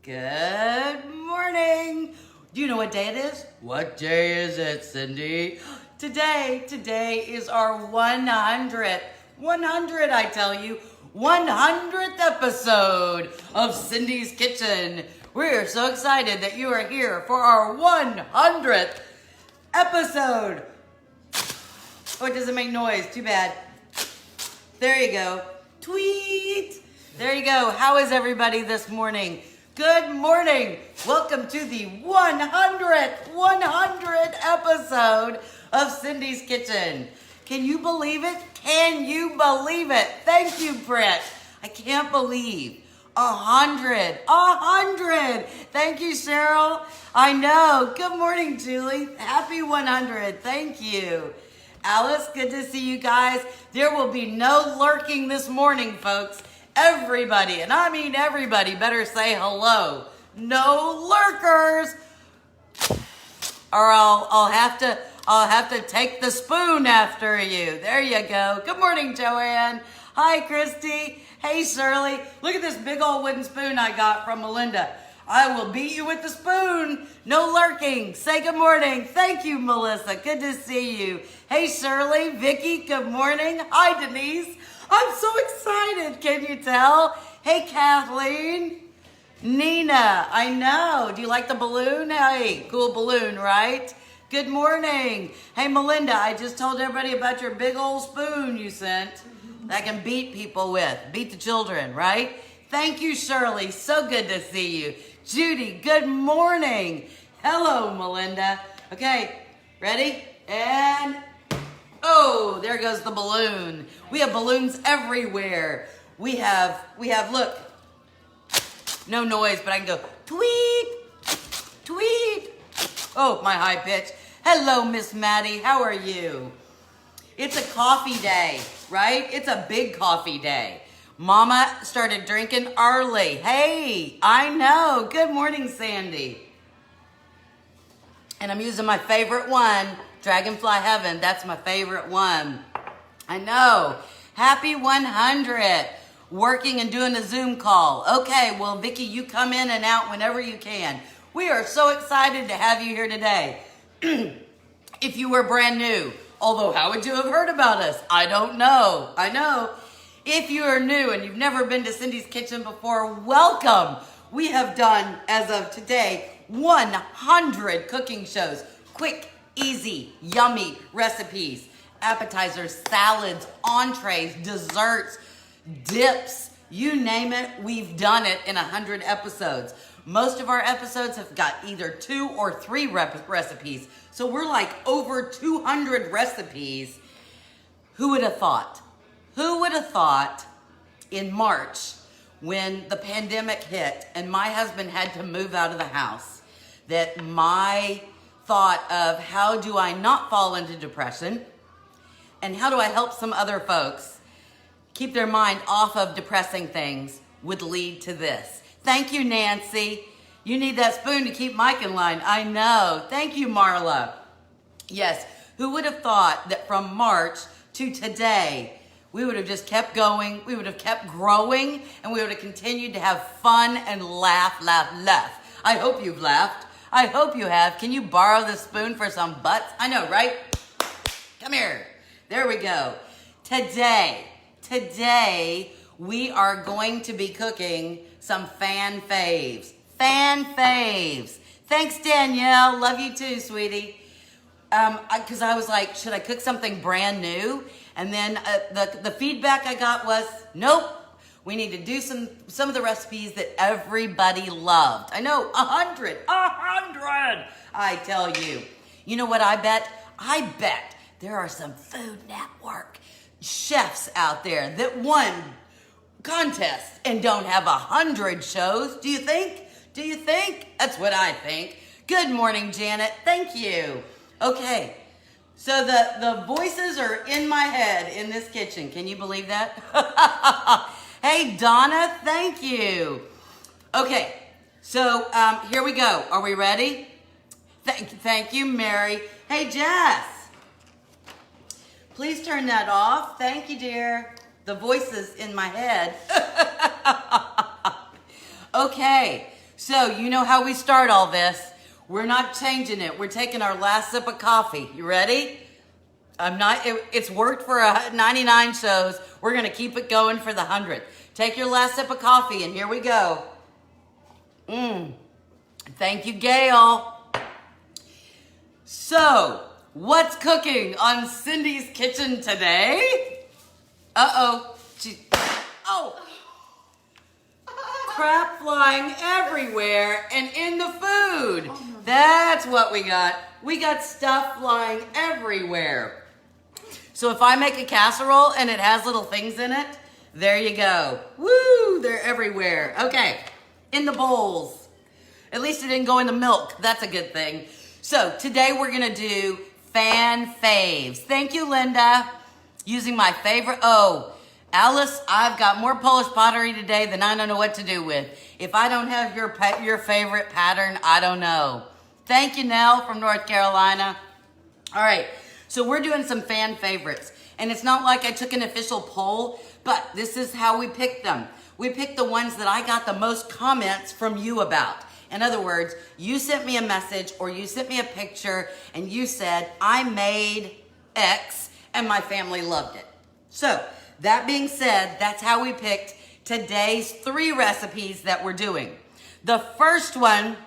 Good morning. Do you know what day it is? What day is it, Cindy? Today is our 100th, I tell you, 100th episode of Cindy's Kitchen. We're so excited that you are here for our 100th episode. Oh, it doesn't make noise. Too bad. There you go. Tweet. There you go. How is everybody this morning? Good morning. Welcome to the 100th episode of Cindy's Kitchen. Can you believe it? Can you believe it? Thank you, Brett. I can't believe 100. Thank you, Cheryl. I know. Good morning, Julie. Happy 100. Thank you. Alice, good to see you guys. There will be no lurking this morning, folks. Everybody, and I mean everybody, better say hello. No lurkers, or I'll have to take the spoon after you. There you go. Good morning, Joanne. Hi, Christy. Hey, Shirley. Look at this big old wooden spoon I got from Melinda. I will beat you with the spoon. No lurking. Say good morning. Thank you, Melissa. Good to see you. Hey, Shirley. Vicky, good morning. Hi, Denise. I'm so excited. Can you tell? Hey, Kathleen. Nina, I know. Do you like the balloon? Hey, cool balloon, right? Good morning. Hey, Melinda, I just told everybody about your big old spoon you sent that I can beat people with. Beat the children, right? Thank you, Shirley. So good to see you. Judy, good morning. Hello, Melinda. Okay, ready? And, oh, there goes the balloon. We have balloons everywhere. We have, look, no noise, but I can go tweet, tweet. Oh, my high pitch. Hello, Miss Maddie. How are you? It's a coffee day, right? It's a big coffee day. Mama started drinking early. Hey, I know. Good morning, Sandy. And I'm using my favorite one, Dragonfly Heaven. That's my favorite one. I know. Happy 100. Working and doing a Zoom call. Okay, well, Vicki, you come in and out whenever you can. We are so excited to have you here today. If you were brand new, although how would you have heard about us? I don't know. I know. If you are new and you've never been to Cindy's Kitchen before, welcome. We have done, as of today, 100 cooking shows. Quick, easy, yummy recipes. Appetizers, salads, entrees, desserts, dips, you name it, we've done it in 100 episodes. Most of our episodes have got either 2 or 3 recipes. So we're like over 200 recipes. Who would have thought? Who would have thought in March when the pandemic hit and my husband had to move out of the house that my thought of how do I not fall into depression and how do I help some other folks keep their mind off of depressing things would lead to this. Thank you, Nancy. You need that spoon to keep Mike in line. I know. Thank you, Marla. Yes, who would have thought that from March to today, we would have just kept going, we would have kept growing, and we would have continued to have fun and laugh. I hope you've laughed. I hope you have. Can you borrow the spoon for some butts? I know, right? Come here. There we go. Today, we are going to be cooking some Fan Faves. Fan Faves. Thanks, Danielle. Love you too, sweetie. Because I was like, should I cook something brand new? And then the feedback I got was, nope. We need to do some of the recipes that everybody loved. I know, 100. I tell you. You know what I bet? I bet there are some Food Network chefs out there that won contests and don't have 100 shows. Do you think? That's what I think. Good morning, Janet. Thank you. Okay, so the voices are in my head in this kitchen. Can you believe that? Hey, Donna, thank you. Okay, so here we go. Are we ready? Thank you, Mary. Hey, Jess. Please turn that off. Thank you, dear. The voices in my head. Okay, So you know how we start all this. We're not changing it. We're taking our last sip of coffee. You ready? It's worked for 99 shows. We're gonna keep it going for the 100th. Take your last sip of coffee and here we go. Thank you, Gail. So, what's cooking on Cindy's kitchen today? Oh. Crap flying everywhere and in the food. That's what we got. We got stuff flying everywhere. So if I make a casserole and it has little things in it, there you go. Woo, they're everywhere. Okay, in the bowls. At least it didn't go in the milk. That's a good thing. So today we're gonna do Fan Faves. Thank you, Linda. Using my favorite, Alice, I've got more Polish pottery today than I don't know what to do with. If I don't have your favorite pattern, I don't know. Thank you, Nell from North Carolina. All right, so we're doing some fan favorites. And it's not like I took an official poll, but this is how we picked them. We picked the ones that I got the most comments from you about. In other words, you sent me a message or you sent me a picture and you said, I made X and my family loved it. So, that being said, that's how we picked today's 3 recipes that we're doing. The first one,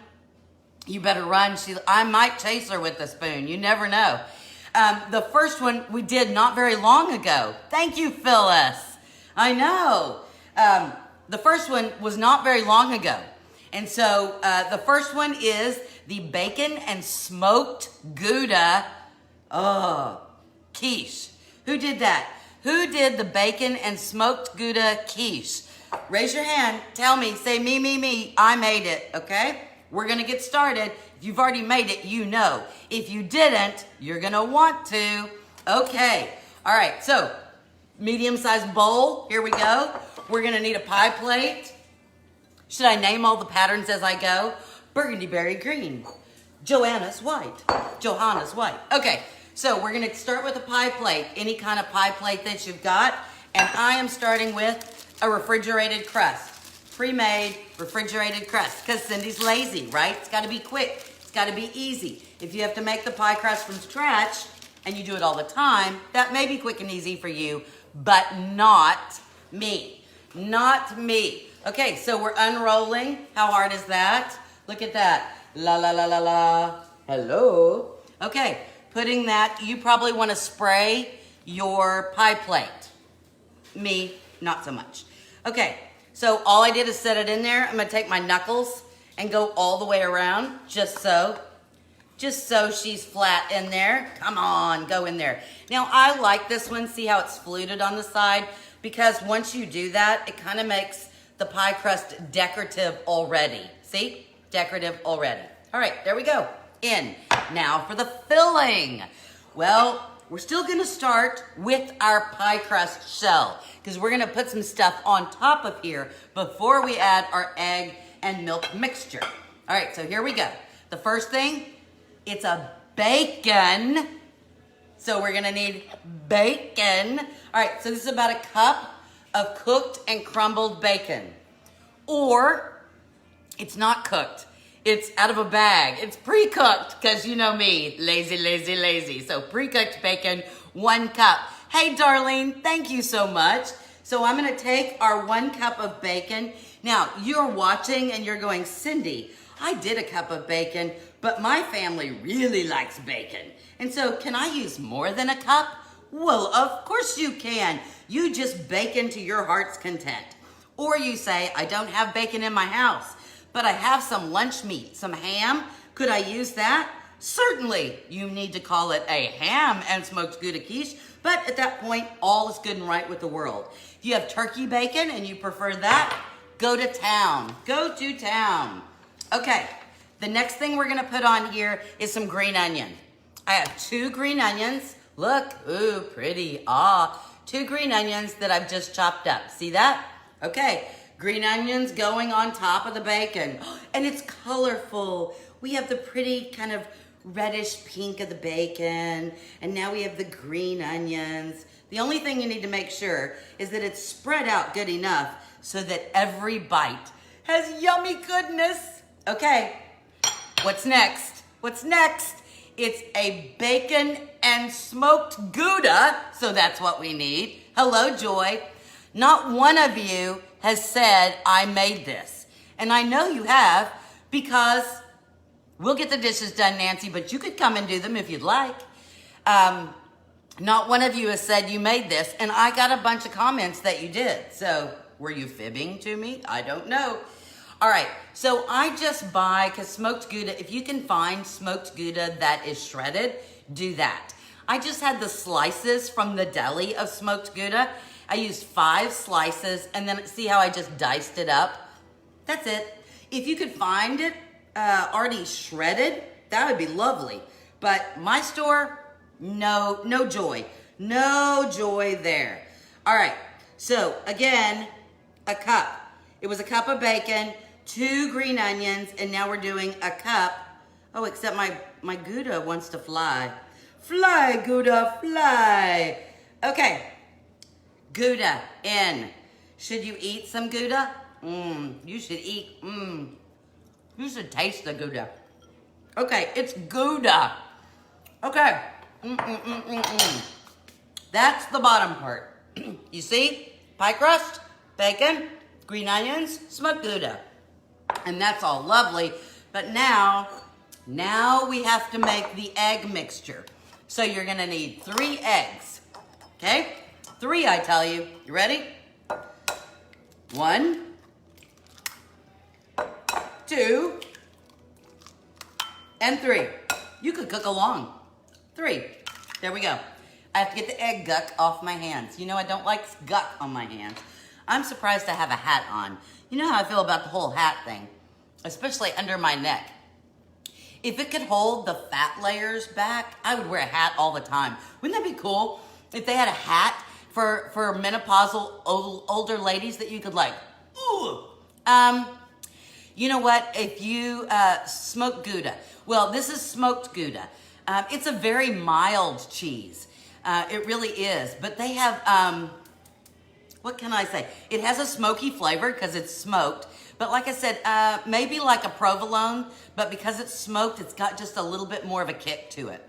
you better run. I might chase her with the spoon. You never know. The first one we did not very long ago. Thank you, Phyllis. I know. The first one was not very long ago. And so the first one is the bacon and smoked Gouda quiche. Who did that? Who did the bacon and smoked Gouda quiche? Raise your hand. Tell me. Say me. I made it. Okay? We're going to get started. If you've already made it, you know. If you didn't, you're going to want to. Okay. All right. So, medium-sized bowl. Here we go. We're going to need a pie plate. Should I name all the patterns as I go? Burgundy berry green. Johanna's white. Okay. So we're gonna start with a pie plate, any kind of pie plate that you've got. And I am starting with a refrigerated crust, pre-made refrigerated crust, because Cindy's lazy, right? It's gotta be quick, it's gotta be easy. If you have to make the pie crust from scratch, and you do it all the time, that may be quick and easy for you, but not me, Okay, so we're unrolling. How hard is that? Look at that, la la la la la, hello. Okay. Putting that, you probably want to spray your pie plate. Me, not so much. Okay, so all I did is set it in there. I'm going to take my knuckles and go all the way around, just so she's flat in there. Come on, go in there. Now, I like this one. See how it's fluted on the side? Because once you do that, it kind of makes the pie crust decorative already. See? Decorative already. All right, there we go. In. Now for the filling. Well, we're still gonna start with our pie crust shell because we're gonna put some stuff on top of here before we add our egg and milk mixture. All right, so here we go. The first thing, it's a bacon. So we're gonna need bacon. All right, so this is about a cup of cooked and crumbled bacon. Or it's not cooked. It's out of a bag. It's pre-cooked, because you know me, lazy. So pre-cooked bacon, 1 cup. Hey, Darlene, thank you so much. So I'm gonna take our 1 cup of bacon. Now, you're watching and you're going, Cindy, I did a cup of bacon, but my family really likes bacon. And so can I use more than a cup? Well, of course you can. You just bacon to your heart's content. Or you say, I don't have bacon in my house, but I have some lunch meat, some ham. Could I use that? Certainly, you need to call it a ham and smoked Gouda quiche, but at that point, all is good and right with the world. If you have turkey bacon and you prefer that, go to town. Go to town. Okay, the next thing we're gonna put on here is some green onion. I have 2 green onions. Look, ooh, pretty, 2 green onions that I've just chopped up. See that? Okay. Green onions going on top of the bacon. And it's colorful. We have the pretty kind of reddish pink of the bacon. And now we have the green onions. The only thing you need to make sure is that it's spread out good enough so that every bite has yummy goodness. Okay, what's next? What's next? It's a bacon and smoked Gouda, so that's what we need. Hello, Joy. Not one of you has said, I made this. And I know you have, because we'll get the dishes done, Nancy, but you could come and do them if you'd like. Not one of you has said you made this, and I got a bunch of comments that you did. So were you fibbing to me? I don't know. All right, so I just buy, because smoked Gouda, if you can find smoked Gouda that is shredded, do that. I just had the slices from the deli of smoked Gouda. I used 5 slices, and then see how I just diced it up? That's it. If you could find it already shredded, that would be lovely. But my store, no joy. No joy there. All right, so again, a cup. It was a cup of bacon, 2 green onions, and now we're doing a cup. Oh, except my Gouda wants to fly. Fly, Gouda, fly. Okay, Gouda in. Should you eat some Gouda? You should eat, you should taste the Gouda. Okay, it's Gouda. Okay, That's the bottom part. You see? Pie crust, bacon, green onions, smoked Gouda. And that's all lovely. But now we have to make the egg mixture. So you're gonna need 3 eggs, okay? 3, I tell you. You ready? 1, 2, and 3. You could cook along. 3. There we go. I have to get the egg guck off my hands. You know I don't like guck on my hands. I'm surprised I have a hat on. You know how I feel about the whole hat thing, especially under my neck. If it could hold the fat layers back, I would wear a hat all the time. Wouldn't that be cool if they had a hat for menopausal older ladies that you could like, ooh. You know what? If you smoked Gouda, well, this is smoked Gouda. It's a very mild cheese. It really is. But they have, what can I say? It has a smoky flavor because it's smoked. But like I said, maybe like a provolone, but because it's smoked, it's got just a little bit more of a kick to it.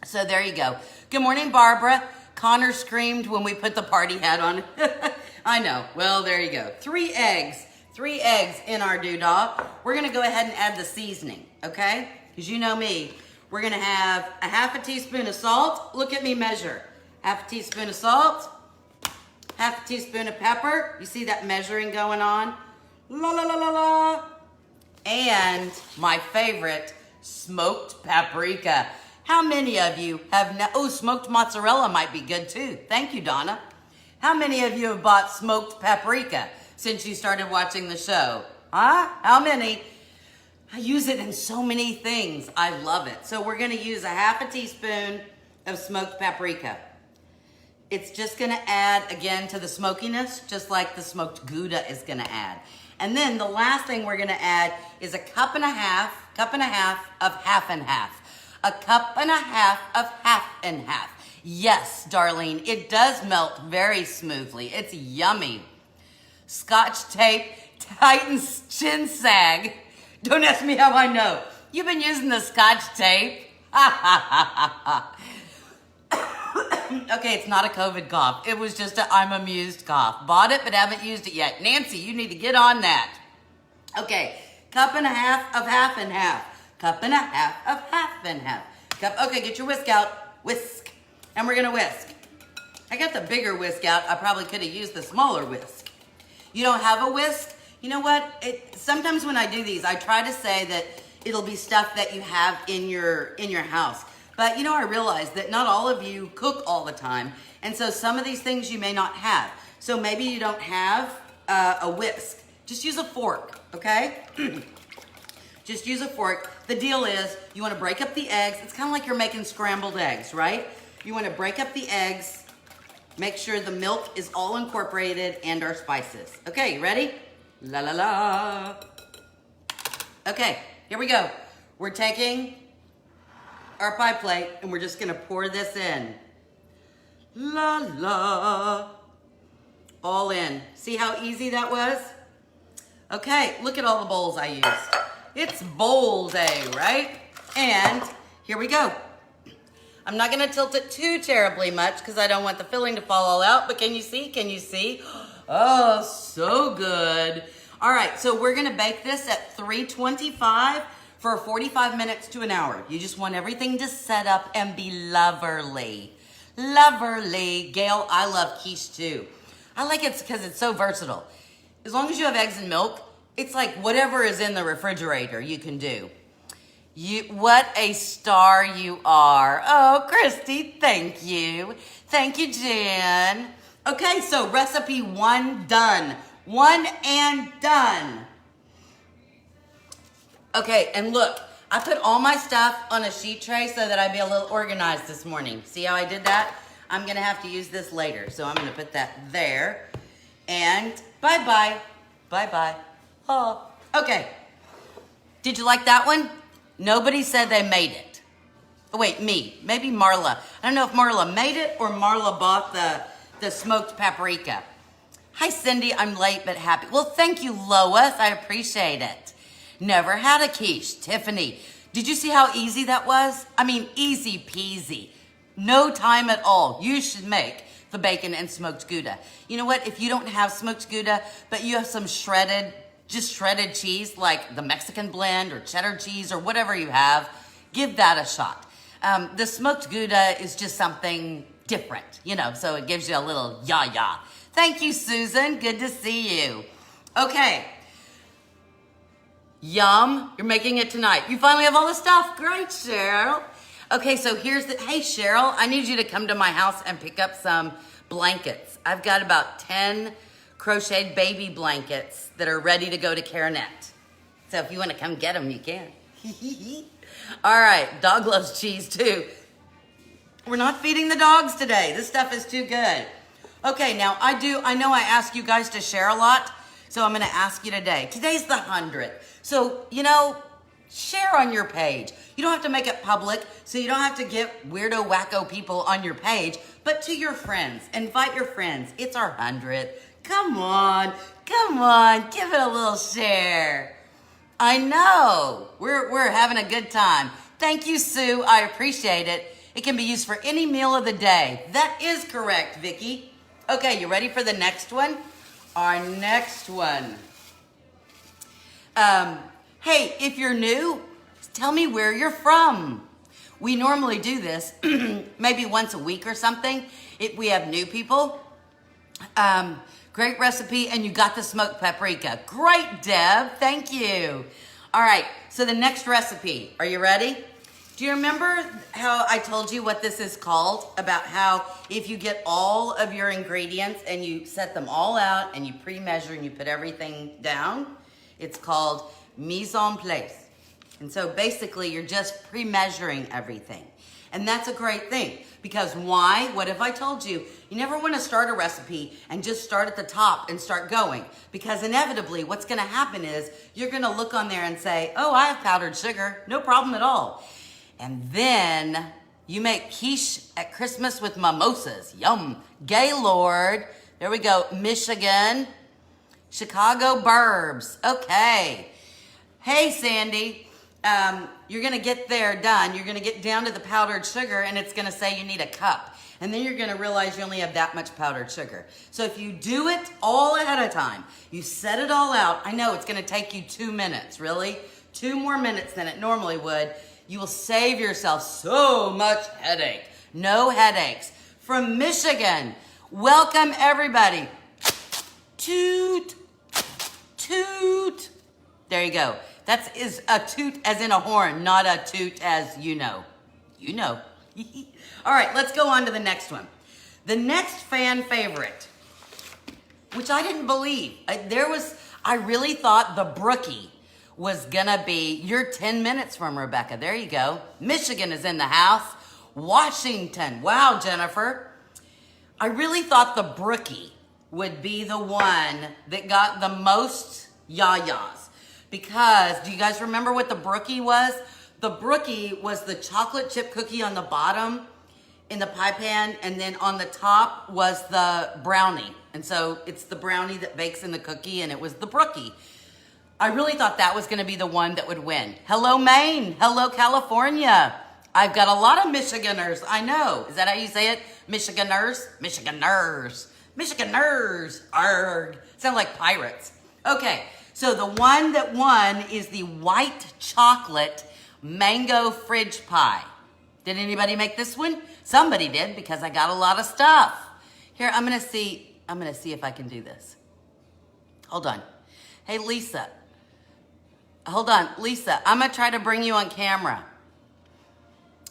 So there you go. Good morning, Barbara. Connor screamed when we put the party hat on. I know. Well, there you go. 3 eggs. 3 eggs in our doodah. We're going to go ahead and add the seasoning, okay? Because you know me. We're going to have a half a teaspoon of salt. Look at me measure. Half a teaspoon of salt. Half a teaspoon of pepper. You see that measuring going on? La la la la la. And my favorite, smoked paprika. How many of you have, smoked mozzarella might be good too. Thank you, Donna. How many of you have bought smoked paprika since you started watching the show? Huh? How many? I use it in so many things. I love it. So we're gonna use a half a teaspoon of smoked paprika. It's just gonna add, again, to the smokiness, just like the smoked Gouda is gonna add. And then the last thing we're gonna add is a cup and a half of half and half. A cup and a half of half and half. Yes, Darlene, it does melt very smoothly. It's yummy. Scotch tape tightens chin sag. Don't ask me how I know. You've been using the Scotch tape? Okay, it's not a COVID cough. It was just a I'm amused cough. Bought it, but haven't used it yet. Nancy, you need to get on that. Okay, cup and a half of half and half. Cup and a half of half and half. Okay, get your whisk out. Whisk. And we're gonna whisk. I got the bigger whisk out. I probably could have used the smaller whisk. You don't have a whisk? You know what? Sometimes when I do these, I try to say that it'll be stuff that you have in your house. But you know, I realize that not all of you cook all the time. And so some of these things you may not have. So maybe you don't have a whisk. Just use a fork, okay? Just use a fork. The deal is you want to break up the eggs. It's kind of like you're making scrambled eggs, right? You want to break up the eggs. Make sure the milk is all incorporated and our spices. Okay, you ready? La la la. Okay, here we go. We're taking our pie plate and we're just gonna pour this in. La la. All in. See how easy that was? Okay, look at all the bowls I used. It's bowl day, right? And here we go. I'm not gonna tilt it too terribly much because I don't want the filling to fall all out, but can you see? Can you see? Oh, so good. All right, so we're gonna bake this at 325 for 45 minutes to an hour. You just want everything to set up and be loverly. Loverly. Gail, I love quiche too. I like it because it's so versatile. As long as you have eggs and milk, it's like whatever is in the refrigerator you can do. What a star you are. Oh, Christy, thank you. Thank you, Jan. Okay, so recipe 1 done. 1 and done. Okay, and look, I put all my stuff on a sheet tray so that I'd be a little organized this morning. See how I did that? I'm gonna have to use this later, so I'm gonna put that there. And bye-bye. Bye-bye. Oh, okay. Did you like that one? Nobody said they made it. Oh, wait, me. Maybe Marla. I don't know if Marla made it or Marla bought the smoked paprika. Hi, Cindy. I'm late but happy. Well, thank you, Lois. I appreciate it. Never had a quiche. Tiffany, did you see how easy that was? I mean, easy peasy. No time at all. You should make the bacon and smoked Gouda. You know what? If you don't have smoked Gouda, but you have some shredded cheese, like the Mexican blend or cheddar cheese or whatever you have, give that a shot. The smoked Gouda is just something different, you know, so it gives you a little yah. Thank you, Susan. Good to see you. Okay. Yum. You're making it tonight. You finally have all the stuff. Great, Cheryl. Okay, so here's the, hey, Cheryl, I need you to come to my house and pick up some blankets. I've got about 10 crocheted baby blankets that are ready to go to Karanet. So if you want to come get them, you can. All right, dog loves cheese too. We're not feeding the dogs today. This stuff is too good. Okay, now I know I ask you guys to share a lot, so I'm gonna ask you today. Today's the 100th. So, you know, share on your page. You don't have to make it public, so you don't have to get weirdo, wacko people on your page, but to your friends. Invite your friends. It's our 100th. Come on, give it a little share. I know, we're having a good time. Thank you, Sue, I appreciate it. It can be used for any meal of the day. That is correct, Vicki. Okay, you ready for the next one? Our next one. Hey, if you're new, tell me where you're from. We normally do this maybe once a week or something if we have new people. Great recipe, and you got the smoked paprika. Great, Deb, thank you. All right, so the next recipe, are you ready? Do you remember how I told you what this is called? About how if you get all of your ingredients and you set them all out and you pre-measure and you put everything down, it's called mise en place. And so basically you're just pre-measuring everything. And that's a great thing, because why? What if I told you? You never want to start a recipe and just start at the top and start going, because inevitably what's going to happen is you're going to look on there and say, oh, I have powdered sugar, no problem at all. And then you make quiche at Christmas with mimosas. Yum. Gaylord. There we go. Michigan. Chicago Burbs. Okay. Hey, Sandy. You're going to get there done. You're going to get down to the powdered sugar, and it's going to say you need a cup. And then you're going to realize you only have that much powdered sugar. So if you do it all ahead of time, you set it all out. I know it's going to take you 2 minutes, really. 2 more minutes than it normally would. You will save yourself so much headache. No headaches. From Michigan, welcome everybody. Toot, toot. There you go. That is a toot as in a horn, not a toot as you know. You know. All right, let's go on to the next one. The next fan favorite, which I didn't believe. I really thought the brookie was gonna be, you're 10 minutes from Rebecca. There you go. Michigan is in the house. Washington. Wow, Jennifer. I really thought the brookie would be the one that got the most yayas. Because, do you guys remember what the brookie was? The brookie was the chocolate chip cookie on the bottom in the pie pan, and then on the top was the brownie. And so it's the brownie that bakes in the cookie, and it was the brookie. I really thought that was gonna be the one that would win. Hello, Maine. Hello, California. I've got a lot of Michiganers, I know. Is that how you say it? Michiganers? Michiganers. Michiganers. Arg. Sound like pirates. Okay, so the one that won is the white chocolate mango fridge pie. Did anybody make this one? Somebody did, because I got a lot of stuff. Here, I'm gonna see if I can do this. Hold on. Hey, Lisa. Hold on, Lisa, I'm gonna try to bring you on camera.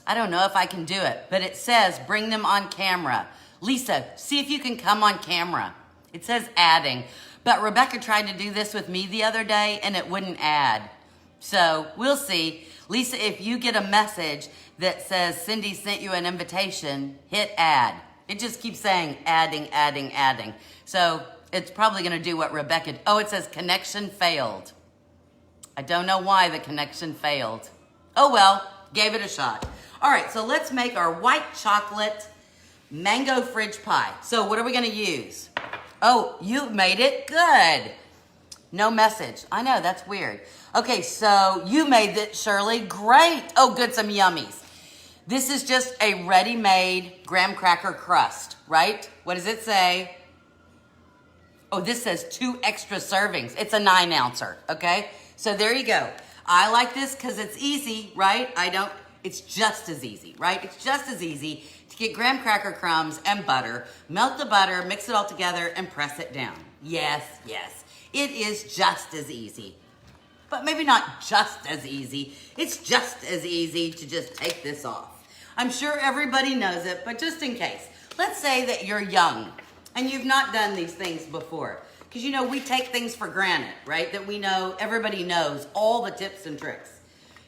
I don't know if I can do it, but it says bring them on camera. Lisa, see if you can come on camera. It says adding, but Rebecca tried to do this with me the other day and it wouldn't add. So we'll see. Lisa, if you get a message that says Cindy sent you an invitation, hit add. It just keeps saying adding, adding, adding. So it's probably gonna do what Rebecca, oh, it says connection failed. I don't know why the connection failed. Oh well, gave it a shot. All right, so let's make our white chocolate mango fridge pie. So what are we gonna use? Oh, you made it, good. No message, I know, that's weird. Okay, so you made it, Shirley, great. Oh, good, some yummies. This is just a ready-made graham cracker crust, right? What does it say? Oh, this says 2 extra servings. It's a 9-ouncer, okay? So there you go. I like this because it's easy, right? It's just as easy, right? It's just as easy to get graham cracker crumbs and butter, melt the butter, mix it all together, and press it down. Yes, yes, it is just as easy. But maybe not just as easy. It's just as easy to just take this off. I'm sure everybody knows it, but just in case. Let's say that you're young and you've not done these things before. Because you know, we take things for granted, right? That we know, everybody knows all the tips and tricks.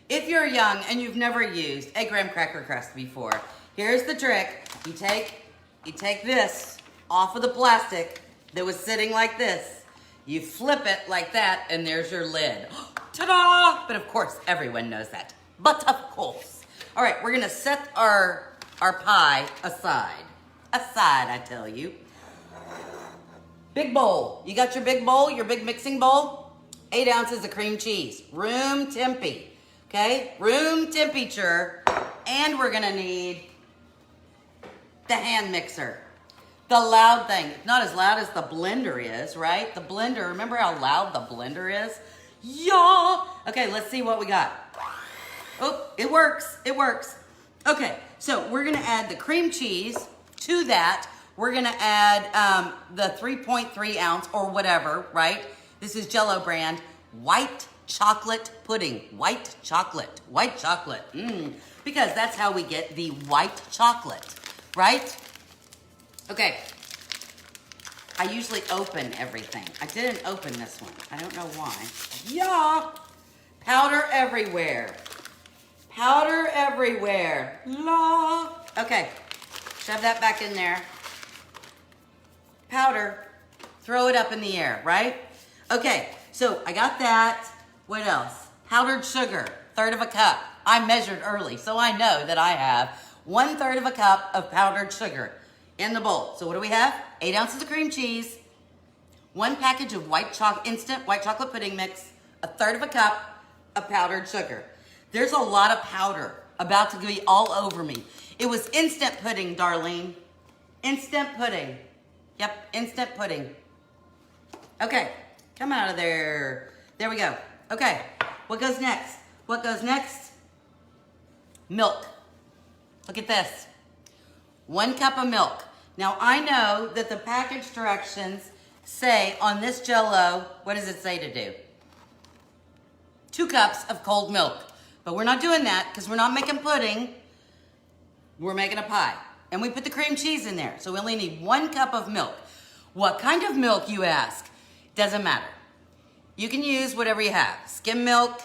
If you're young and you've never used a graham cracker crust before, here's the trick. You take this off of the plastic that was sitting like this. You flip it like that and there's your lid. Ta-da! But of course, everyone knows that. But of course. All right, we're gonna set our pie aside. Aside, I tell you. Big bowl. You got your big bowl, your big mixing bowl? 8 ounces of cream cheese. Room tempy. Okay? Room temperature. And we're gonna need the hand mixer. The loud thing. Not as loud as the blender is, right? The blender, remember how loud the blender is? Yeah! Okay, let's see what we got. Oh, it works. It works. Okay, so we're gonna add the cream cheese to that. We're gonna add the 3.3 ounce or whatever, right? This is Jell-O brand, white chocolate pudding. White chocolate, white chocolate. Because that's how we get the white chocolate, right? Okay, I usually open everything. I didn't open this one. I don't know why. Yeah! Powder everywhere. Powder everywhere. La! Okay, shove that back in there. Powder, throw it up in the air, right? Okay, so I got that. What else? Powdered sugar, 1/3 of a cup. I measured early, so I know that I have 1/3 of a cup of powdered sugar in the bowl. So what do we have? 8 ounces of cream cheese, 1 package of instant white chocolate pudding mix, 1/3 of a cup of powdered sugar. There's a lot of powder about to be all over me. It was instant pudding, Darlene. Instant pudding. Yep, instant pudding. Okay, come out of there. There we go. Okay, what goes next? What goes next? Milk. Look at this. 1 cup of milk. Now I know that the package directions say on this Jell-O, what does it say to do? 2 cups of cold milk. But we're not doing that because we're not making pudding. We're making a pie. And we put the cream cheese in there. So we only need 1 cup of milk. What kind of milk, you ask? Doesn't matter. You can use whatever you have. Skim milk,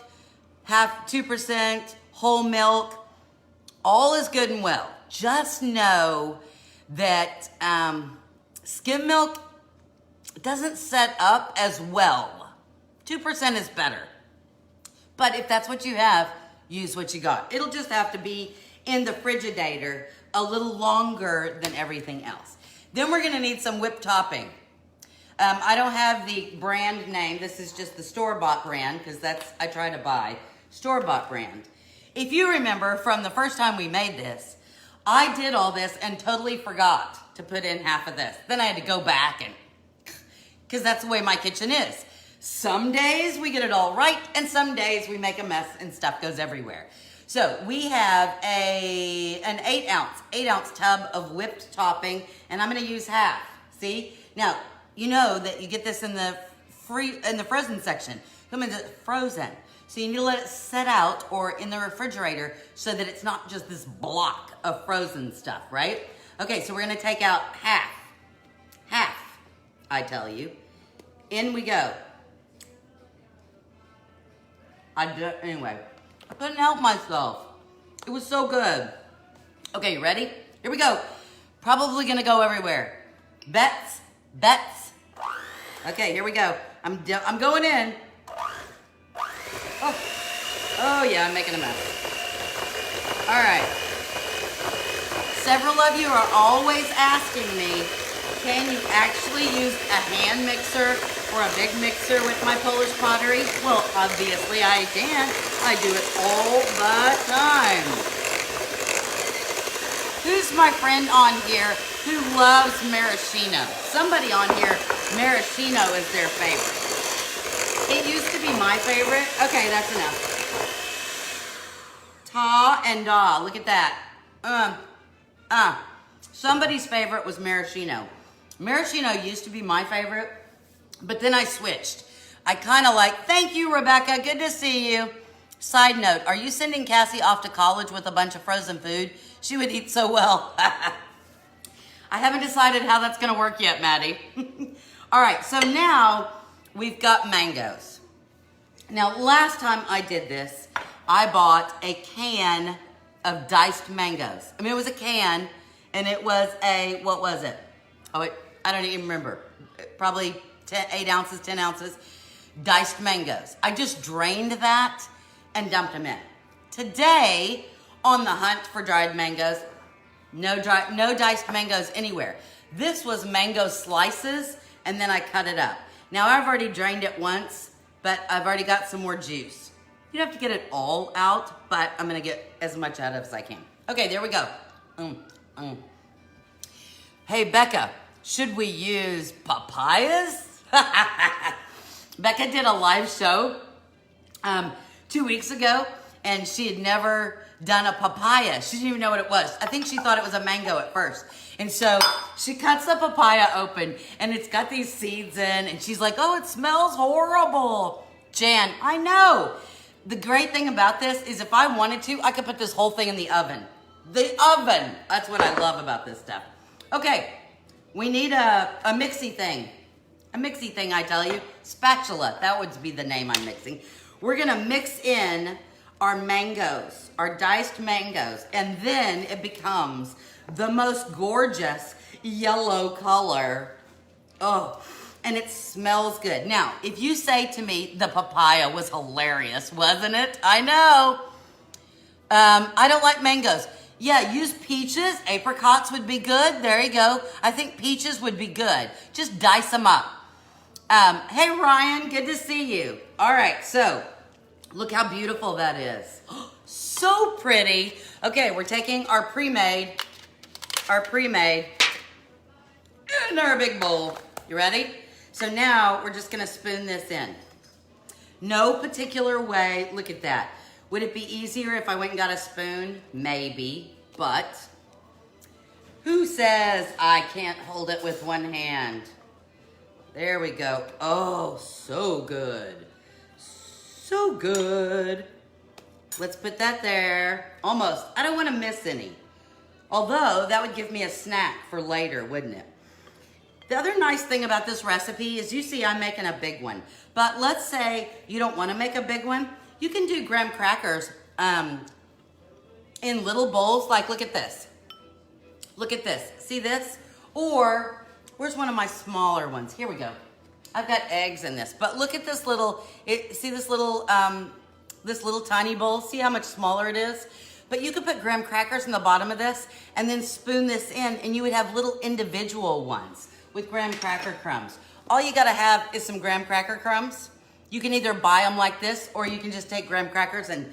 2%, whole milk. All is good and well. Just know that skim milk doesn't set up as well. 2% is better. But if that's what you have, use what you got. It'll just have to be in the frigerator a little longer than everything else. Then we're gonna need some whipped topping. I don't have the brand name. This is just the store-bought brand because I try to buy store-bought brand. If you remember from the first time we made this, I did all this and totally forgot to put in half of this. Then I had to go back and, because that's the way my kitchen is. Some days we get it all right and some days we make a mess and stuff goes everywhere. So we have an 8 ounce tub of whipped topping, and I'm gonna use half, see? Now, you know that you get this in the frozen section. Come into frozen. So you need to let it set out or in the refrigerator so that it's not just this block of frozen stuff, right? Okay, so we're gonna take out half, I tell you. In we go. Anyway, I couldn't help myself. It was so good. Okay, you ready? Here we go. Probably gonna go everywhere. Bets. Okay, here we go. I'm going in. Oh yeah, I'm making a mess. All right. Several of you are always asking me, can you actually use a hand mixer or a big mixer with my Polish pottery? Well, obviously I can. I do it all the time. Who's my friend on here who loves maraschino? Somebody on here, maraschino is their favorite. It used to be my favorite. Okay, that's enough. Ta and da, look at that. Somebody's favorite was maraschino. Maraschino used to be my favorite, but then I switched. I kind of like, thank you, Rebecca, good to see you. Side note, are you sending Cassie off to college with a bunch of frozen food? She would eat so well. I haven't decided how that's gonna work yet, Maddie. All right, so now we've got mangoes. Now, last time I did this, I bought a can of diced mangoes. I mean, it was a can, and it was what was it? Oh, wait, I don't even remember. Probably 8 ounces, 10 ounces, diced mangoes. I just drained that and dumped them in. Today, on the hunt for dried mangoes, no diced mangoes anywhere. This was mango slices, and then I cut it up. Now, I've already drained it once, but I've already got some more juice. You don't have to get it all out, but I'm gonna get as much out of it as I can. Okay, there we go. Hey, Becca, should we use papayas? Becca did a live show 2 weeks ago, and she had never done a papaya. She didn't even know what it was. I think she thought it was a mango at first. And so she cuts the papaya open, and it's got these seeds in, and she's like, oh, it smells horrible. Jan, I know. The great thing about this is if I wanted to, I could put this whole thing in the oven. The oven. That's what I love about this stuff. Okay, we need a mixy thing. A mixy thing, I tell you. Spatula, that would be the name I'm mixing. We're gonna mix in our mangoes, our diced mangoes, and then it becomes the most gorgeous yellow color. Oh, and it smells good. Now, if you say to me, the papaya was hilarious, wasn't it? I know. I don't like mangoes. Yeah, use peaches. Apricots would be good. There you go. I think peaches would be good. Just dice them up. Hey, Ryan, good to see you. All right, so look how beautiful that is. So pretty. Okay, we're taking our pre-made in our big bowl. You ready? So now we're just gonna spoon this in. No particular way. Look at that. Would it be easier if I went and got a spoon? Maybe, but who says I can't hold it with one hand? There we go. Oh, so good. So good. Let's put that there. Almost. I don't want to miss any. Although, that would give me a snack for later, wouldn't it? The other nice thing about this recipe is you see I'm making a big one. But let's say you don't want to make a big one. You can do graham crackers in little bowls. Like, look at this. Look at this. See this? Or, where's one of my smaller ones? Here we go. I've got eggs in this. But look at this little, see this little tiny bowl? See how much smaller it is? But you could put graham crackers in the bottom of this and then spoon this in, and you would have little individual ones with graham cracker crumbs. all you gotta have is some graham cracker crumbs. You can either buy them like this, or you can just take graham crackers and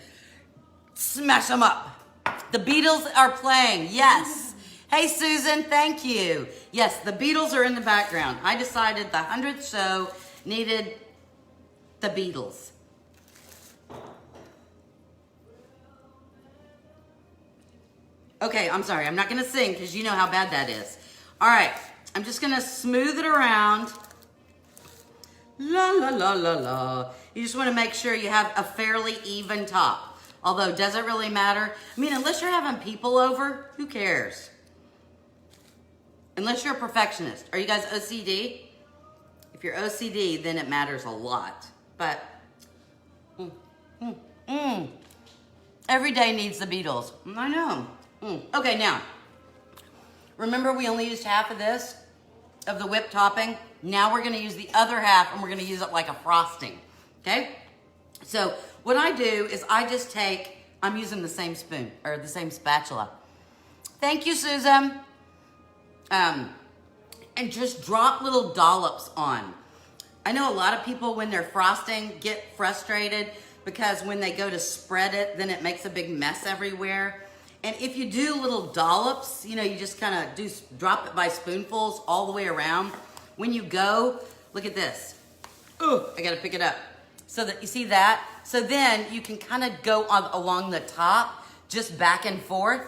smash them up. The Beatles are playing, yes. Hey Susan, thank you. Yes, the Beatles are in the background. I decided the 100th show needed the Beatles. Okay, I'm sorry, I'm not gonna sing because you know how bad that is. All right, I'm just gonna smooth it around. La la la la la. You just wanna make sure you have a fairly even top. Although, does it really matter? I mean, unless you're having people over, who cares? Unless you're a perfectionist. Are you guys OCD? If you're OCD, then it matters a lot. But, every day needs the Beatles. I know. Okay, now, remember we only used half of this, of the whipped topping? Now we're gonna use the other half and we're gonna use it like a frosting, okay? So what I do is I just take, I'm using the same spoon, or the same spatula. Thank you, Susan. And just drop little dollops on. I know a lot of people when they're frosting get frustrated because when they go to spread it, then it makes a big mess everywhere. And if you do little dollops, you know, you just kind of drop it by spoonfuls all the way around. When you go, look at this. Ooh, I gotta pick it up. So that, you see that? So then you can kind of go along the top, just back and forth,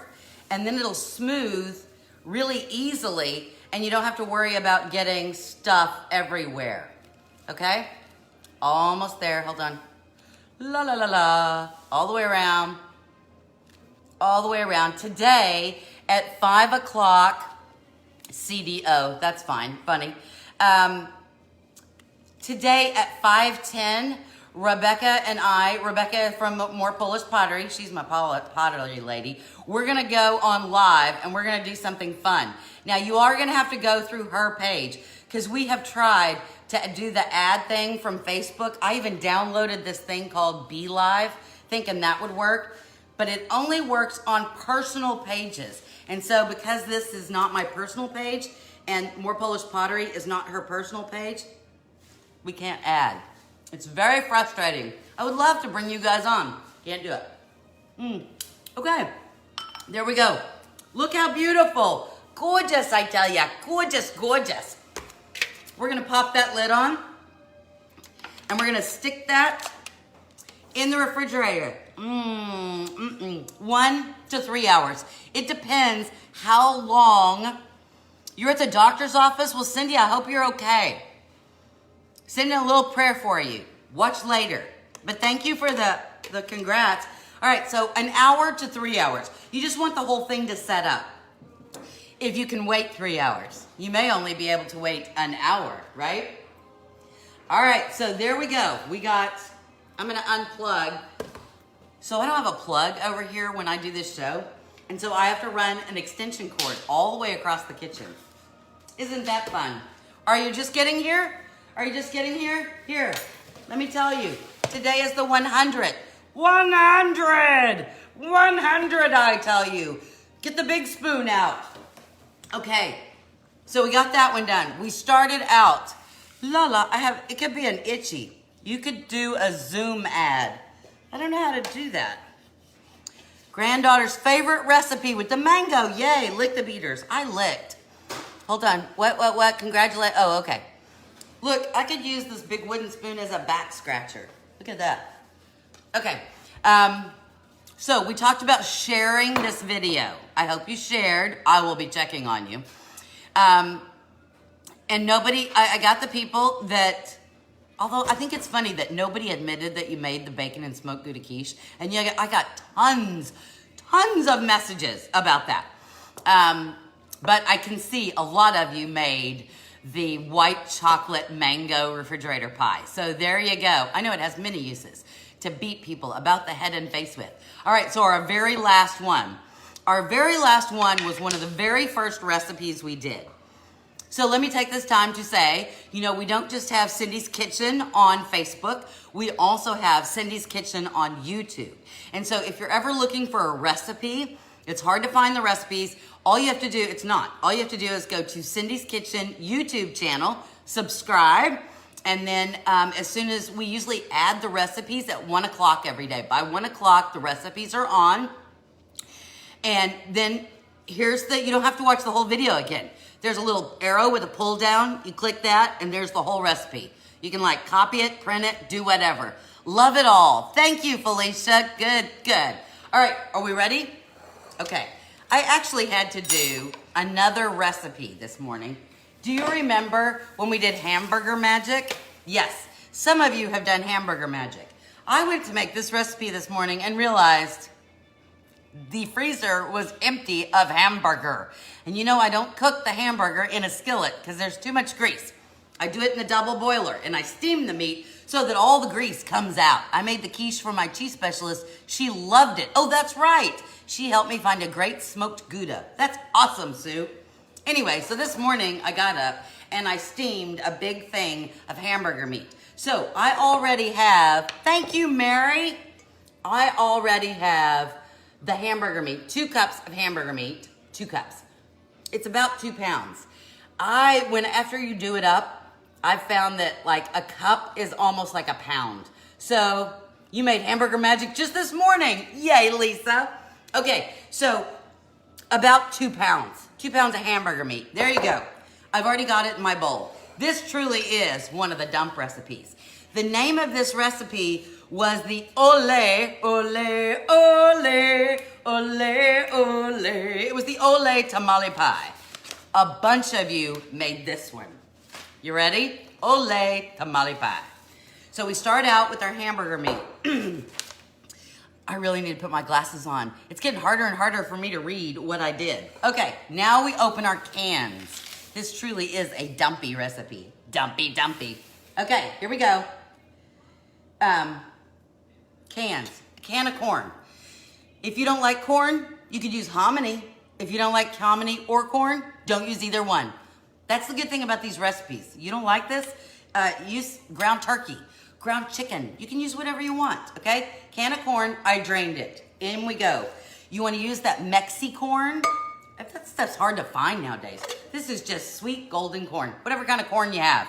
and then it'll smooth really easily, and you don't have to worry about getting stuff everywhere. Okay? Almost there, hold on. La la la la, all the way around. All the way around. Today at 5 o'clock, CDO, that's fine, funny. Today at 5:10, Rebecca from More Polish Pottery, she's my pottery lady, we're gonna go on live and we're gonna do something fun. Now you are gonna have to go through her page because we have tried to do the ad thing from Facebook. I even downloaded this thing called Be Live, thinking that would work. But it only works on personal pages. And so because this is not my personal page and More Polish Pottery is not her personal page, we can't add. It's very frustrating. I would love to bring you guys on. Can't do it. Okay, there we go. Look how beautiful. Gorgeous, I tell ya. Gorgeous, gorgeous. We're gonna pop that lid on and we're gonna stick that in the refrigerator. 1 to 3 hours. It depends how long you're at the doctor's office. Well, Cindy, I hope you're okay. Sending a little prayer for you. Watch later. But thank you for the congrats. All right, so 1 hour to 3 hours. You just want the whole thing to set up. If you can wait 3 hours, you may only be able to wait 1 hour, right? All right, so there we go. I'm gonna unplug. So I don't have a plug over here when I do this show. And so I have to run an extension cord all the way across the kitchen. Isn't that fun? Are you just getting here? Are you just getting here? Here, let me tell you. Today is the 100. 100! 100, I tell you. Get the big spoon out. Okay, so we got that one done. We started out. It could be an itchy. You could do a Zoom ad. I don't know how to do that. Granddaughter's favorite recipe with the mango. Yay, lick the beaters. I licked. Hold on. What? Congratulate. Oh, okay. Look, I could use this big wooden spoon as a back scratcher. Look at that. Okay. So we talked about sharing this video. I hope you shared. I will be checking on you. And I got the people that, although I think it's funny that nobody admitted that you made the bacon and smoked Gouda quiche. And I got tons of messages about that. But I can see a lot of you made the white chocolate mango refrigerator pie. So there you go. I know it has many uses to beat people about the head and face with. All right, so our very last one. Our very last one was one of the very first recipes we did. So let me take this time to say, we don't just have Cindy's Kitchen on Facebook. We also have Cindy's Kitchen on YouTube. And so if you're ever looking for a recipe, it's hard to find the recipes. All you have to do is go to Cindy's Kitchen YouTube channel. subscribe. And then as soon as we usually add the recipes at 1 o'clock every day. By 1 o'clock, the recipes are on. And then you don't have to watch the whole video again. There's a little arrow with a pull down. You click that and there's the whole recipe. You can like copy it, print it, do whatever. Love it all. Thank you, Felicia. Good, good. All right, are we ready? Okay. I actually had to do another recipe this morning. Do you remember when we did hamburger magic? Yes, some of you have done hamburger magic. I went to make this recipe this morning and realized the freezer was empty of hamburger. And you know, I don't cook the hamburger in a skillet because there's too much grease. I do it in a double boiler and I steam the meat so that all the grease comes out. I made the quiche for my cheese specialist. She loved it. Oh, that's right. She helped me find a great smoked Gouda. That's awesome, Sue. Anyway, so this morning I got up and I steamed a big thing of hamburger meat. So I already have, thank you, Mary. I already have the hamburger meat, 2 cups of hamburger meat, 2 cups. It's about 2 pounds. After you do it up, I've found that like a cup is almost like a pound. So you made hamburger magic just this morning. Yay, Lisa. Okay, so about 2 pounds. 2 pounds of hamburger meat. There you go. I've already got it in my bowl. This truly is one of the dump recipes. The name of this recipe was the Ole, Ole, Ole, Ole, Ole. It was the Ole tamale pie. A bunch of you made this one. You ready? Ole tamale pie. So we start out with our hamburger meat. I really need to put my glasses on. It's getting harder and harder for me to read what I did. Okay, now we open our cans. This truly is a dumpy recipe. Dumpy, dumpy. Okay, here we go. Cans. A can of corn. If you don't like corn, you could use hominy. If you don't like hominy or corn, don't use either one. That's the good thing about these recipes. You don't like this? Use ground turkey, ground chicken. You can use whatever you want, okay? Can of corn, I drained it. In we go. You want to use that Mexi corn? That stuff's hard to find nowadays. This is just sweet golden corn, whatever kind of corn you have.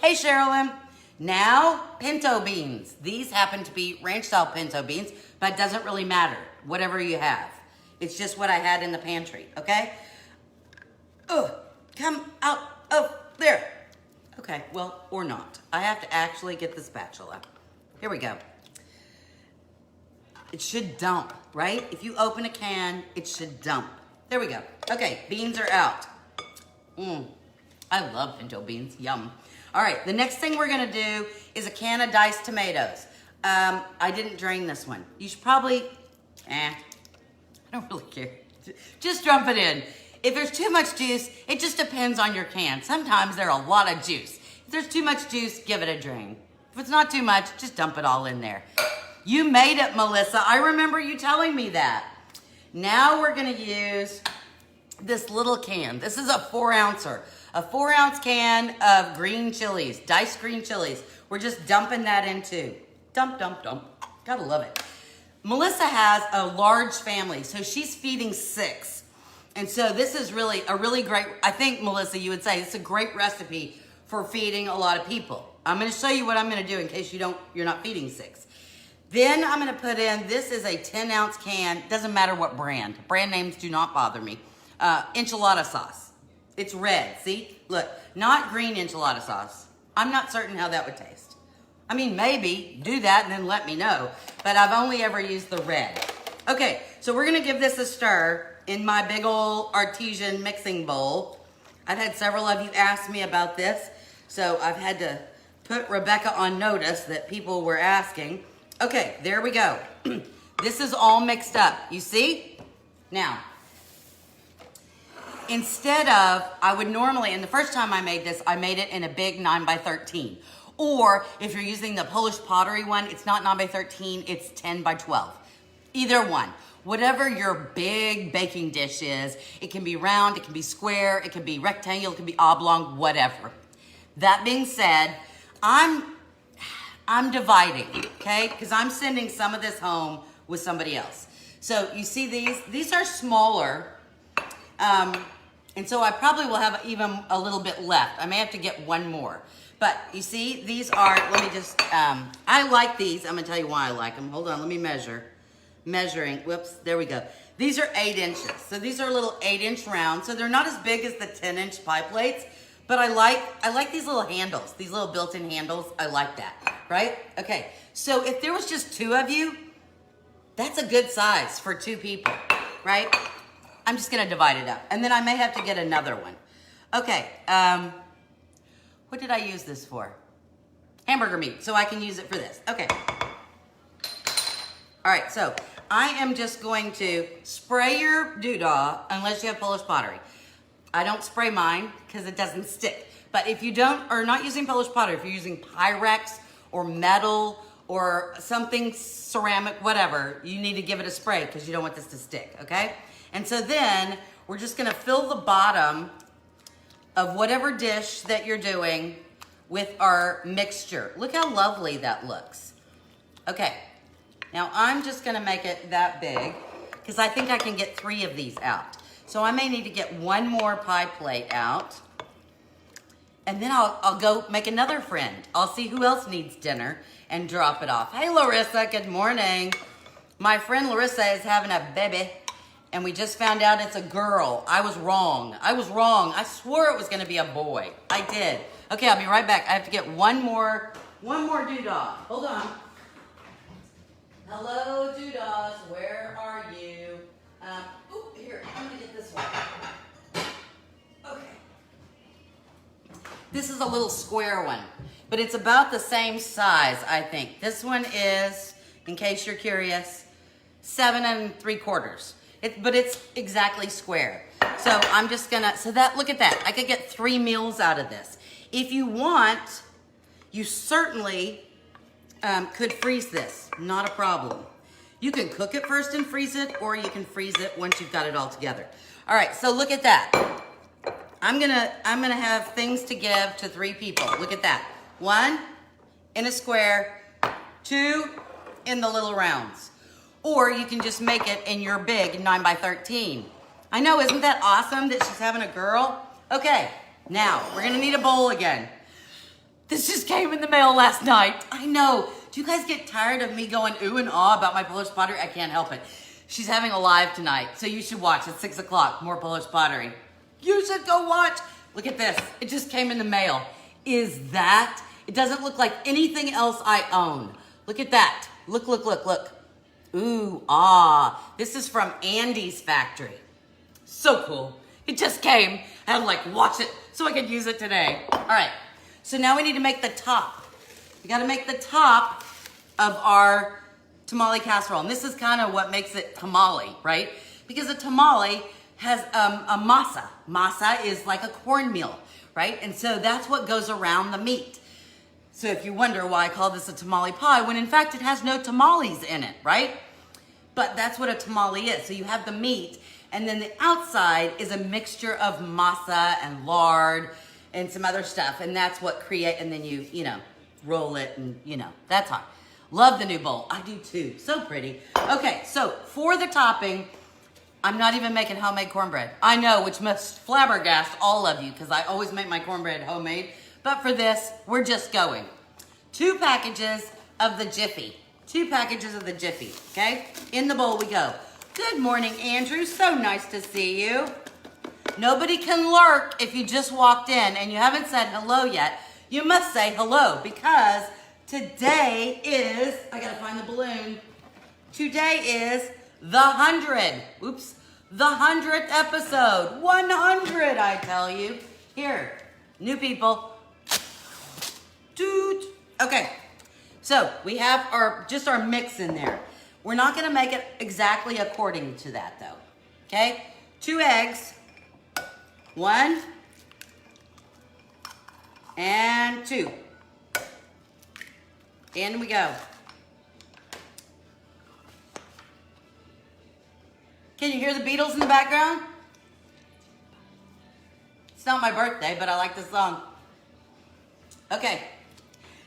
Hey, Sherilyn. Now, pinto beans. These happen to be ranch-style pinto beans, but it doesn't really matter, whatever you have. It's just what I had in the pantry, okay? Ugh, come out of there. Okay, well, or not. I have to actually get the spatula. Here we go. It should dump, right? If you open a can, it should dump. There we go. Okay, beans are out. I love pinto beans, yum. All right, the next thing we're gonna do is a can of diced tomatoes. I didn't drain this one. You should probably, I don't really care. Just dump it in. If there's too much juice, it just depends on your can. Sometimes there's a lot of juice. If there's too much juice, give it a drain. If it's not too much, just dump it all in there. You made it, Melissa. I remember you telling me that. Now we're gonna use this little can. This is a 4-ouncer. A 4-ounce can of green chilies, diced green chilies. We're just dumping that in too. Dump, dump, dump. Gotta love it. Melissa has a large family, so she's feeding 6. And so this is really a really great, I think, Melissa, you would say it's a great recipe for feeding a lot of people. I'm gonna show you what I'm gonna do in case you're not feeding 6. Then I'm gonna put in, this is a 10-ounce can, doesn't matter what brand. Brand names do not bother me. Enchilada sauce. It's red, see? Look, not green enchilada sauce. I'm not certain how that would taste. I mean, maybe, do that and then let me know. But I've only ever used the red. Okay, so we're gonna give this a stir in my big old artesian mixing bowl. I've had several of you ask me about this, so I've had to put Rebecca on notice that people were asking. Okay, there we go. This is all mixed up, you see? Now, instead of, I would normally, and the first time I made this, I made it in a big 9x13. Or if you're using the Polish Pottery one, it's not 9x13, it's 10x12. Either one. Whatever your big baking dish is, it can be round, it can be square, it can be rectangular, it can be oblong, whatever. That being said, I'm dividing, okay? Because I'm sending some of this home with somebody else. So you see these are smaller. And so I probably will have even a little bit left. I may have to get one more. But you see, these are, let me just, I like these. I'm gonna tell you why I like them. Hold on, let me measure. Measuring, whoops, there we go. These are 8 inches. So these are little 8-inch rounds. So they're not as big as the 10-inch pie plates, but I like these little handles, these little built-in handles. I like that, right? Okay, so if there was just 2 of you, that's a good size for 2 people, right? I'm just gonna divide it up. And then I may have to get another one. Okay, what did I use this for? Hamburger meat, so I can use it for this. Okay. All right, so I am just going to spray your doodah, unless you have Polish Pottery. I don't spray mine because it doesn't stick. But if you are not using Polish Pottery, if you're using Pyrex or metal or something ceramic, whatever, you need to give it a spray because you don't want this to stick, okay? And so then we're just gonna fill the bottom of whatever dish that you're doing with our mixture. Look how lovely that looks. Okay, now I'm just gonna make it that big because I think I can get 3 of these out. So I may need to get 1 more pie plate out, and then I'll go make another friend. I'll see who else needs dinner and drop it off. Hey Larissa, good morning. My friend Larissa is having a baby, and we just found out it's a girl. I was wrong. I swore it was gonna be a boy. I did. Okay, I'll be right back. I have to get one more doodah. Hold on. Hello, doodahs, where are you? Here, I'm gonna get this one. Okay. This is a little square one, but it's about the same size, I think. This one is, in case you're curious, 7 3/4. But it's exactly square. So I'm just gonna, look at that. I could get 3 meals out of this. If you want, you certainly could freeze this, not a problem. You can cook it first and freeze it, or you can freeze it once you've got it all together. All right, so look at that. I'm gonna have things to give to 3 people. Look at that. 1 in a square, 2 in the little rounds. Or you can just make it in your big 9 by 13. I know, isn't that awesome that she's having a girl? Okay, now we're gonna need a bowl again. This just came in the mail last night. I know. Do you guys get tired of me going ooh and ah about my Polish Pottery? I can't help it. She's having a live tonight, so you should watch at 6 o'clock, more Polish Pottery. You should go watch. Look at this. It just came in the mail. Is that? It doesn't look like anything else I own. Look at that. Look, look, look, look. Ooh, ah. This is from Andy's factory. So cool. It just came. I had to like watch it so I could use it today. All right. So now we need to make the top. We got to make the top of our tamale casserole. And this is kind of what makes it tamale, right? Because a tamale has a masa. Masa is like a cornmeal, right? And so that's what goes around the meat. So if you wonder why I call this a tamale pie, when in fact it has no tamales in it, right? But that's what a tamale is. So you have the meat, and then the outside is a mixture of masa and lard and some other stuff, and that's what and then you know, roll it, and that's hot. Love the new bowl. I do too. So pretty. Okay, so for the topping, I'm not even making homemade cornbread. I know, which must flabbergast all of you, because I always make my cornbread homemade. But for this, we're just going. 2 packages of the Jiffy. 2 packages of the Jiffy, okay? In the bowl we go. Good morning, Andrew. So nice to see you. Nobody can lurk if you just walked in and you haven't said hello yet. You must say hello, because today is, I gotta find the balloon. Today is the 100. Oops. The 100th episode. 100, I tell you. Here, new people. Doot. Okay, so we have our mix in there. We're not gonna make it exactly according to that though, okay? 2 eggs, 1 and 2. In we go. Can you hear the Beatles in the background? It's not my birthday, but I like the song. Okay.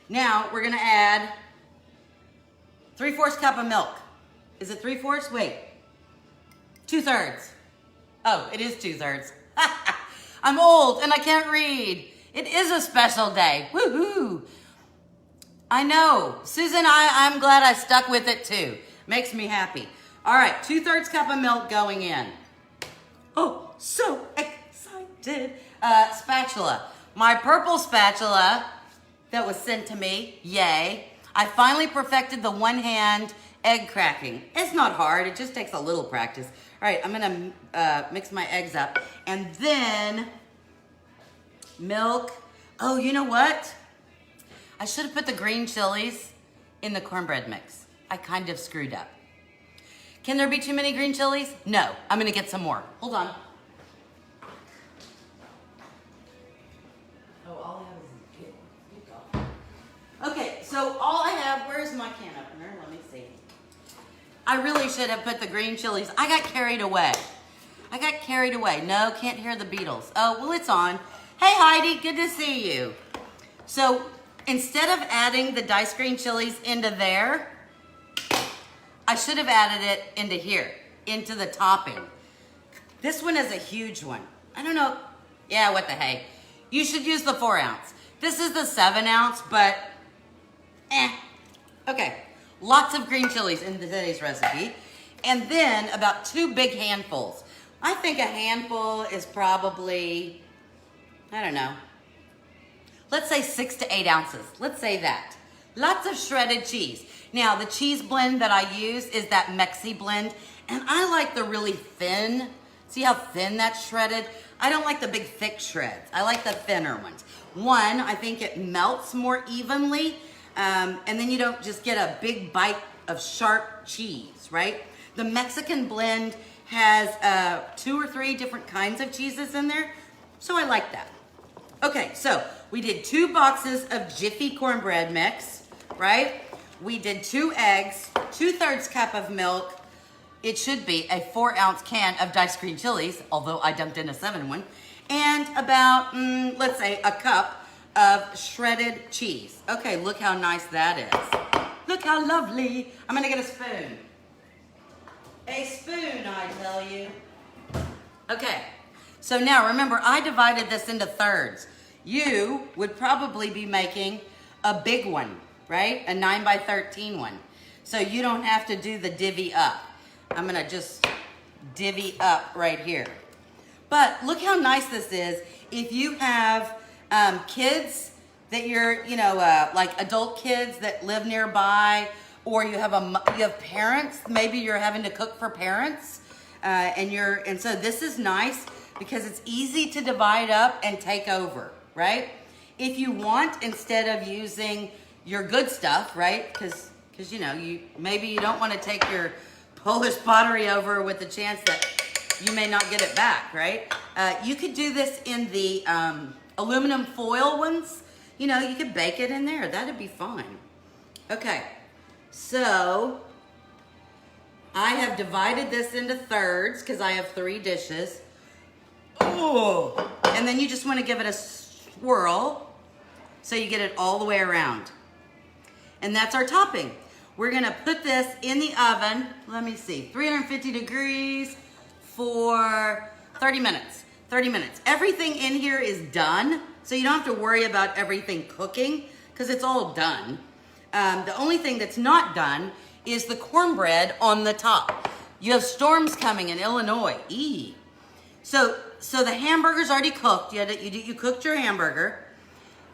Now, we're going to add 3/4 cup of milk. Is it 3/4? Wait. 2/3. Oh, it is 2/3. I'm old and I can't read. It is a special day. Woohoo! I know. Susan, I'm glad I stuck with it too. Makes me happy. All right, 2/3 cup of milk going in. Oh, so excited. Spatula. My purple spatula that was sent to me, yay. I finally perfected the one-hand egg cracking. It's not hard, it just takes a little practice. All right, I'm gonna mix my eggs up. And then milk. Oh, you know what? I should have put the green chilies in the cornbread mix. I kind of screwed up. Can there be too many green chilies? No, I'm gonna get some more. Hold on. Oh, all I have is a good. Okay, so all I have, where's my can opener? Let me see. I really should have put the green chilies. I got carried away. No, can't hear the Beatles. Oh, well, it's on. Hey, Heidi, good to see you. So instead of adding the diced green chilies into there, I should have added it into here, into the topping. This one is a huge one. I don't know. Yeah, what the hey. You should use the 4 ounce. This is the 7 ounce, but Okay, lots of green chilies in today's recipe. And then about 2 big handfuls. I think a handful is probably, I don't know, let's say 6 to 8 ounces. Let's say that. Lots of shredded cheese. Now, the cheese blend that I use is that Mexi blend, and I like the really thin. See how thin that's shredded? I don't like the big thick shreds. I like the thinner ones. One, I think it melts more evenly, and then you don't just get a big bite of sharp cheese, right? The Mexican blend has 2 or 3 different kinds of cheeses in there, so I like that. Okay, so we did 2 boxes of Jiffy cornbread mix, right? We did 2 eggs, 2/3 cup of milk. It should be a 4 ounce can of diced green chilies, although I dumped in a 7 one, and about, let's say, a cup of shredded cheese. Okay, look how nice that is. Look how lovely. I'm gonna get a spoon. A spoon, I tell you. Okay, so now remember, I divided this into thirds. You would probably be making a big one, right? A 9 by 13 one. So you don't have to do the divvy up. I'm gonna just divvy up right here. But look how nice this is. If you have kids that you're, like adult kids that live nearby, or you have parents, maybe you're having to cook for parents, and so this is nice because it's easy to divide up and take over, right? If you want, instead of using your good stuff, right? Because maybe you don't want to take your Polish pottery over with the chance that you may not get it back, right? You could do this in the aluminum foil ones. You could bake it in there. That'd be fine. Okay, so I have divided this into thirds because I have 3 dishes. Oh, and then you just want to give it a swirl so you get it all the way around. And that's our topping. We're gonna put this in the oven, let me see, 350 degrees for 30 minutes. 30 minutes. Everything in here is done, so you don't have to worry about everything cooking because it's all done. The only thing that's not done is the cornbread on the top. You have storms coming in Illinois. So the hamburger's already cooked. You cooked your hamburger,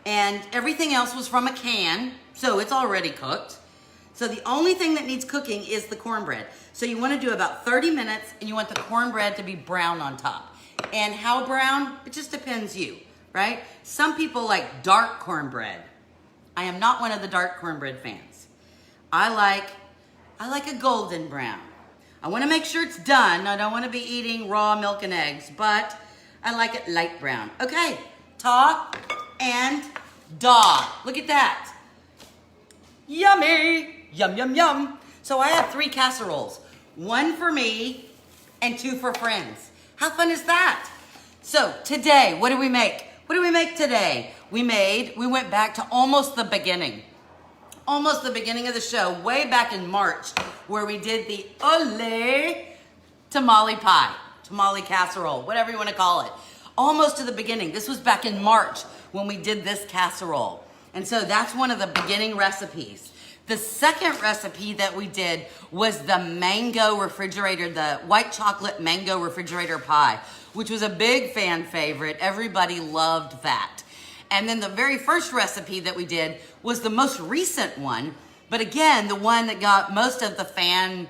and everything else was from a can, so it's already cooked. So the only thing that needs cooking is the cornbread. So you want to do about 30 minutes, and you want the cornbread to be brown on top. And how brown? It just depends you, right? Some people like dark cornbread. I am not one of the dark cornbread fans. I like a golden brown. I want to make sure it's done. I don't want to be eating raw milk and eggs, but I like it light brown. Okay, ta and da. Look at that. Yummy. Yum, yum, yum. So I have 3 casseroles. 1 for me and 2 for friends. How fun is that? So today, what do we make? What do we make today? We went back to almost the beginning of the show, way back in March, where we did the ole tamale pie, tamale casserole, whatever you want to call it. almost to the beginning. This was back in March when we did this casserole. And so that's one of the beginning recipes. The second recipe that we did was the mango refrigerator, the white chocolate mango refrigerator pie, which was a big fan favorite. Everybody loved that. And then the very first recipe that we did was the most recent one, but again, the one that got most of the fan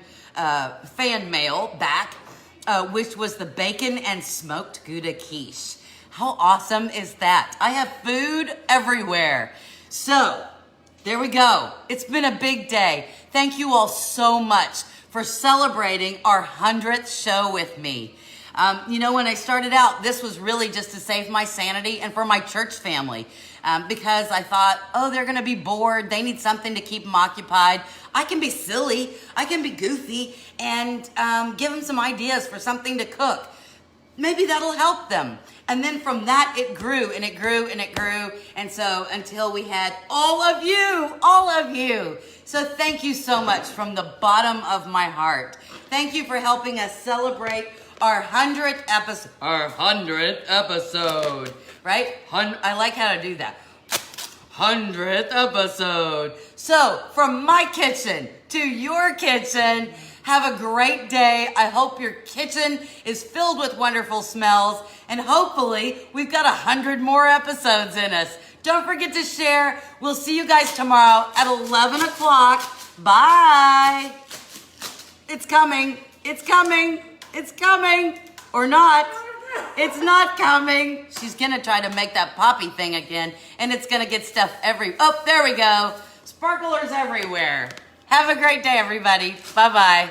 mail back, which was the bacon and smoked Gouda quiche. How awesome is that? I have food everywhere. So, there we go. It's been a big day. Thank you all so much for celebrating our 100th show with me. You know, when I started out, this was really just to save my sanity and for my church family. Because I thought, oh, they're gonna be bored. They need something to keep them occupied. I can be silly, I can be goofy, and give them some ideas for something to cook. Maybe that'll help them. And then from that, it grew and it grew and it grew. And so until we had all of you. So thank you so much from the bottom of my heart. Thank you for helping us celebrate our 100th episode, right? I like how to do that. 100th episode. So from my kitchen to your kitchen, have a great day. I hope your kitchen is filled with wonderful smells, and hopefully we've got 100 more episodes in us. Don't forget to share. We'll see you guys tomorrow at 11 o'clock. Bye. It's coming. It's coming. It's coming. Or not. It's not coming. She's gonna try to make that poppy thing again, and it's gonna get stuff oh, there we go. Sparklers everywhere. Have a great day, everybody. Bye-bye.